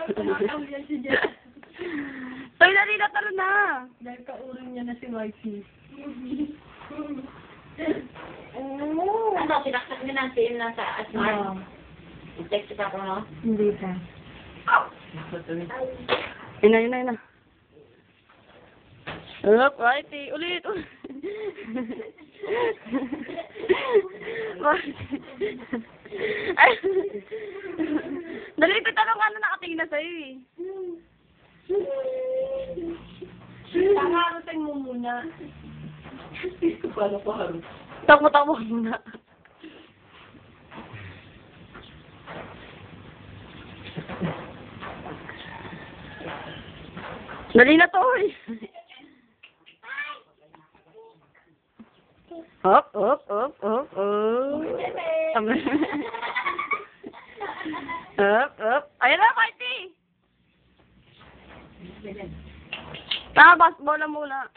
Nakakawin si Jen. Toy, dali na, taro na. Dahil kaurin niya na si Mikey. Ano, sinaksak niyo ng team na sa Asmar? I-text ka ko, no? Hindi pa. Yun na. Up, righty. Ulit. Ay. Dali, pitanong ano nakatingin na sa'yo eh. Tangarutin mo muna. Paano pa harap? Takbo muna. Dali na to eh. Up. Up. Ayan na, Marty! Basketball na muna.